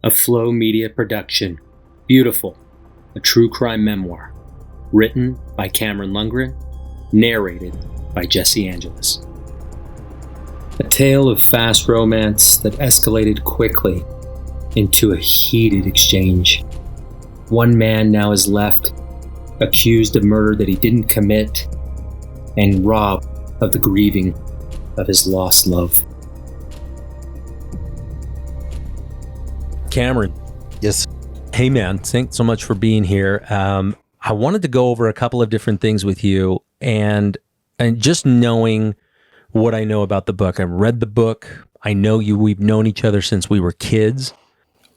a Flow Media production. Beautiful, a true crime memoir. Written by Cameron Lundgren, narrated by Jesse Angelus. A tale of fast romance that escalated quickly into a heated exchange. One man now is left, accused of murder that he didn't commit, and robbed of the grieving of his lost love. Cameron. Yes. Hey, man. Thanks so much for being here. I wanted to go over a couple of different things with you, and just knowing what I know about the book. I've read the book. I know you. We've known each other since we were kids.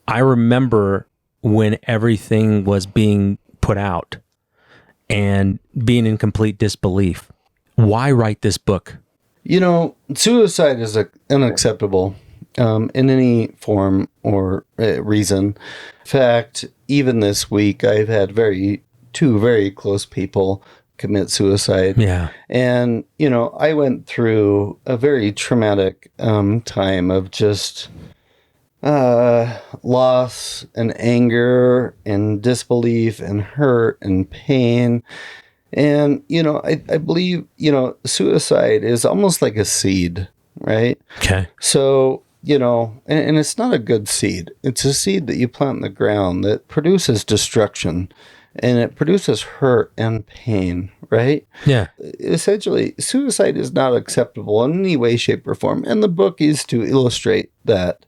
I remember when everything was being put out and being in complete disbelief. Why write this book? You know, suicide is unacceptable in any form or reason. In fact, even this week, I've had two very close people commit suicide. Yeah. And, you know, I went through a very traumatic time of just loss and anger and disbelief and hurt and pain. And, you know, I believe, you know, suicide is almost like a seed, right? Okay. So, you know, and it's not a good seed. It's a seed that you plant in the ground that produces destruction, and it produces hurt and pain, right? Yeah. Essentially, suicide is not acceptable in any way, shape, or form. And the book is to illustrate that,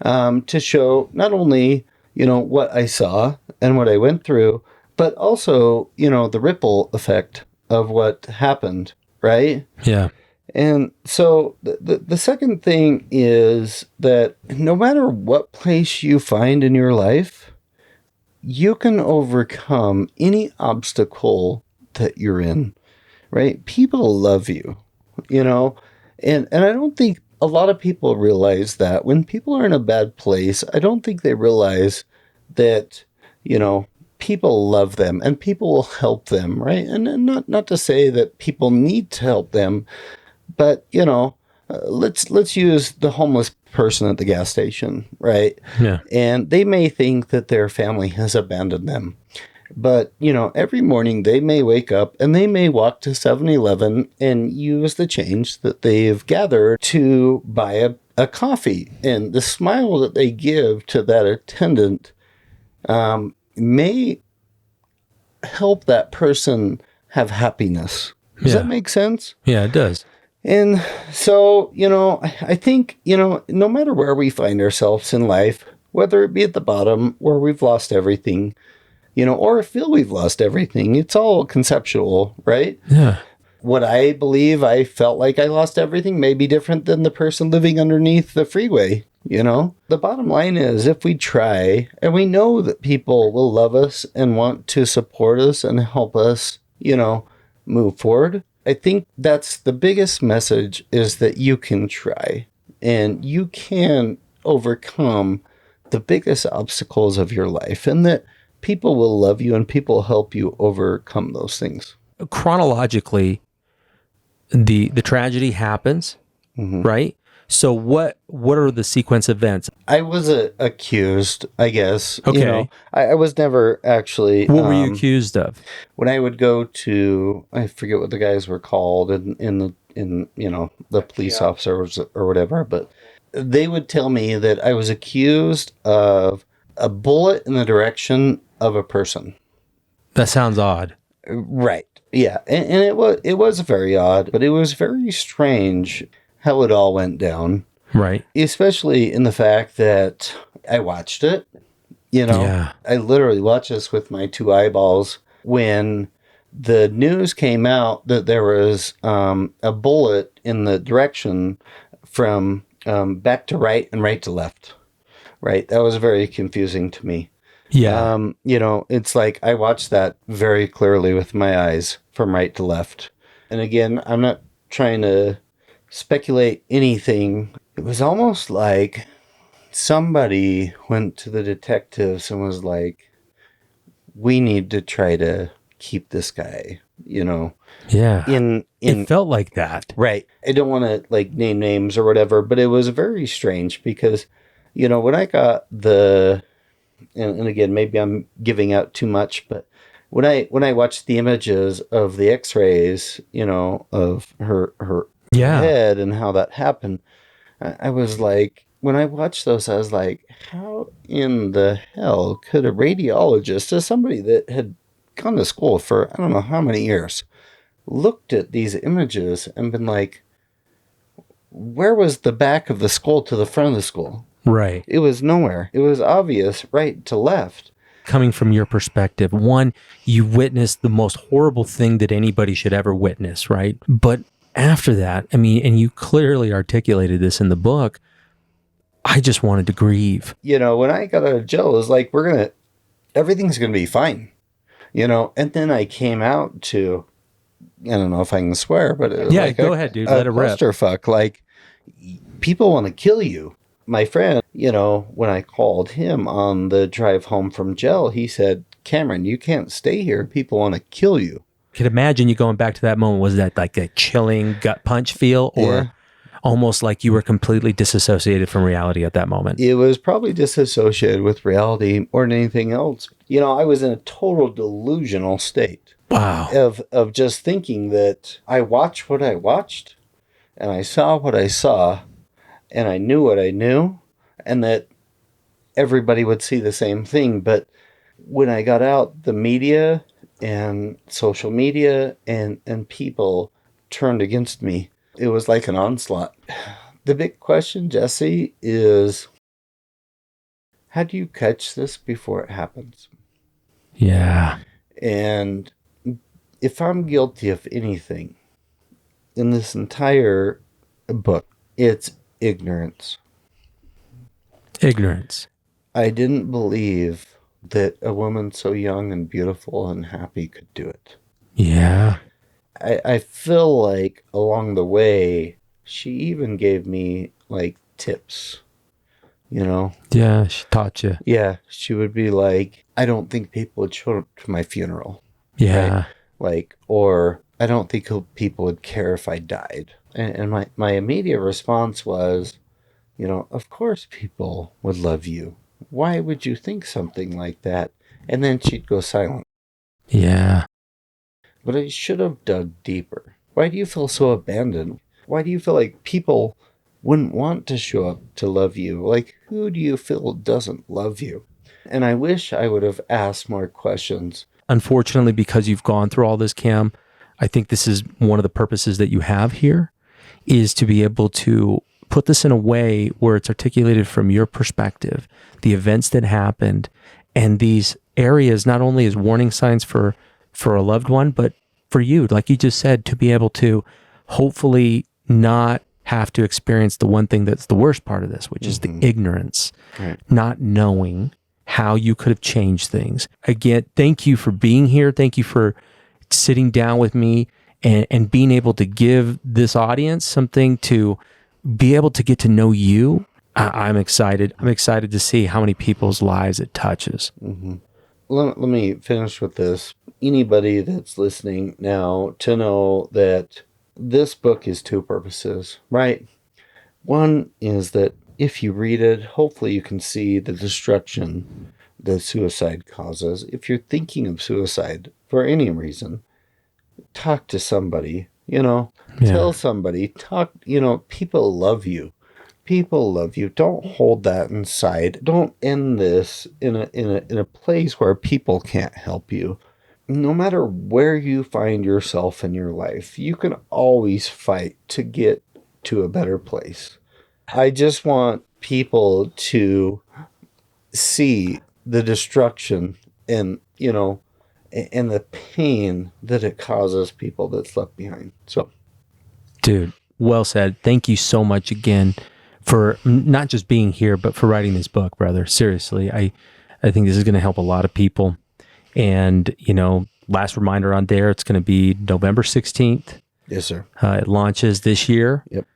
to show not only, you know, what I saw and what I went through, but also, you know, the ripple effect of what happened, right? Yeah. And so the second thing is that no matter what place you find in your life, you can overcome any obstacle that you're in, right? People love you, you know, and I don't think a lot of people realize that when people are in a bad place, I don't think they realize that, you know, people love them and people will help them, right? And not to say that people need to help them, but, you know, let's use the homeless person at the gas station, right? Yeah. And they may think that their family has abandoned them. But, you know, every morning they may wake up and they may walk to 7-Eleven and use the change that they've gathered to buy a coffee. And the smile that they give to that attendant may help that person have happiness. Does that make sense? Yeah, it does. And so, you know, I think, you know, no matter where we find ourselves in life, whether it be at the bottom where we've lost everything, you know, or feel we've lost everything, it's all conceptual, right? Yeah. What I believe I felt like I lost everything may be different than the person living underneath the freeway, you know? The bottom line is if we try and we know that people will love us and want to support us and help us, you know, move forward, I think that's the biggest message is that you can try and you can overcome the biggest obstacles of your life and that people will love you and people will help you overcome those things. Chronologically, the tragedy happens, right? So what are the sequence events? I was accused, I guess. Okay. You know, I was never actually... What were you accused of? When I would go to... I forget what the guys were called in you know, the police officers or whatever, but they would tell me that I was accused of a bullet in the direction of a person. That sounds odd. Right. Yeah. And it was very odd, but it was very strange how it all went down. Right. Especially in the fact that I watched it. You know, Yeah. I literally watched this with my two eyeballs when the news came out that there was a bullet in the direction from back to right and right to left. Right. That was very confusing to me. Yeah. You know, it's like I watched that very clearly with my eyes from right to left. And again, I'm not trying to speculate anything. It was almost like somebody went to the detectives and was like, we need to try to keep this guy, you know. Yeah. It felt like that. Right. I don't want to like name names or whatever, but it was very strange because When I got and again, maybe I'm giving out too much, but when I watched the images of the X-rays, of her Yeah. head and how that happened, I was like, when I watched those, I was like, how in the hell could a radiologist, as somebody that had gone to school for I don't know how many years, looked at these images and been like, where was the back of the skull to the front of the skull? Right. It was nowhere. It was obvious right to left. Coming from your perspective, one, you witnessed the most horrible thing that anybody should ever witness, right? But after that, I mean, and you clearly articulated this in the book, I just wanted to grieve. When I got out of jail, it was like, everything's going to be fine. And then I came out to, I don't know if I can swear, but it was Yeah, like go ahead, dude. Let it rip. clusterfuck. Like, people want to kill you. My friend, when I called him on the drive home from jail, he said, Cameron, you can't stay here. People want to kill you. Could imagine you going back to that moment. Was that like a chilling gut punch feel, or almost like you were completely disassociated from reality at that moment? It was probably disassociated with reality more than anything else. I was in a total delusional state. Wow. Of just thinking that I watched what I watched, and I saw what I saw, and I knew what I knew, and that everybody would see the same thing. But when I got out, the media and social media and people turned against me. It was like an onslaught. The big question, Jesse, is how do you catch this before it happens? Yeah. And if I'm guilty of anything in this entire book, it's ignorance. Ignorance. I didn't believe that a woman so young and beautiful and happy could do it. Yeah. I feel like along the way, she even gave me like tips, Yeah, she taught you. Yeah, she would be like, I don't think people would show up to my funeral. Yeah. Right? Or I don't think people would care if I died. And my immediate response was, of course people would love you. Why would you think something like that? And then she'd go silent. Yeah. But I should have dug deeper. Why do you feel so abandoned? Why do you feel like people wouldn't want to show up to love you? Like, who do you feel doesn't love you? And I wish I would have asked more questions. Unfortunately, because you've gone through all this, Cam, I think this is one of the purposes that you have here, is to be able to put this in a way where it's articulated from your perspective, the events that happened, and these areas not only as warning signs for a loved one, but for you, like you just said, to be able to hopefully not have to experience the one thing that's the worst part of this, which is the ignorance, not knowing how you could have changed things. Again, thank you for being here. Thank you for sitting down with me and being able to give this audience something to be able to get to know you. I'm excited. I'm excited to see how many people's lives it touches. Mm-hmm. Let me finish with this. Anybody that's listening now to know that this book is two purposes, right? One is that if you read it, hopefully you can see the destruction that suicide causes. If you're thinking of suicide for any reason, talk to somebody, tell somebody, people love you. People love you. Don't hold that inside. Don't end this in a place where people can't help you. No matter where you find yourself in your life, you can always fight to get to a better place. I just want people to see the destruction and the pain that it causes people that's left behind. So, dude, well said. Thank you so much again for not just being here, but for writing this book, brother. Seriously, I think this is going to help a lot of people. And, last reminder on there, it's going to be November 16th. Yes, sir. It launches this year. Yep.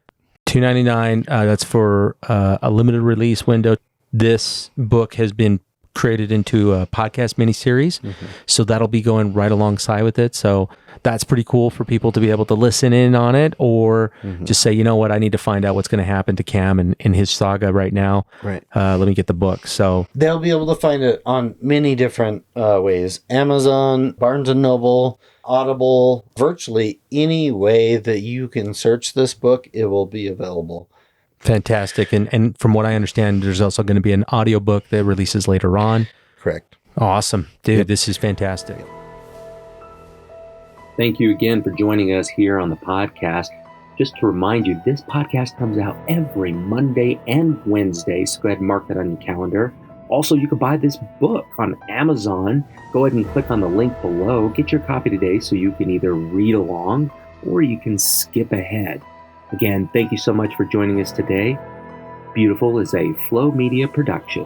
$2.99. That's for a limited release window. This book has been created into a podcast miniseries. So that'll be going right alongside with it. So that's pretty cool for people to be able to listen in on it, or just say, you know what, I need to find out what's going to happen to Cam and in his saga right now. Right. Let me get the book. So they'll be able to find it on many different ways. Amazon, Barnes & Noble, Audible, virtually any way that you can search this book, it will be available. fantastic. And from what I understand, there's also going to be an audiobook that releases later on. Correct. Awesome. Dude, this is fantastic. Thank you again for joining us here on the podcast. Just to remind you, this podcast comes out every Monday and Wednesday, so go ahead and mark that on your calendar. Also, you can buy this book on Amazon. Go ahead and click on the link below. Get your copy today so you can either read along or you can skip ahead. Again, thank you so much for joining us today. Beautiful is a Flow Media production.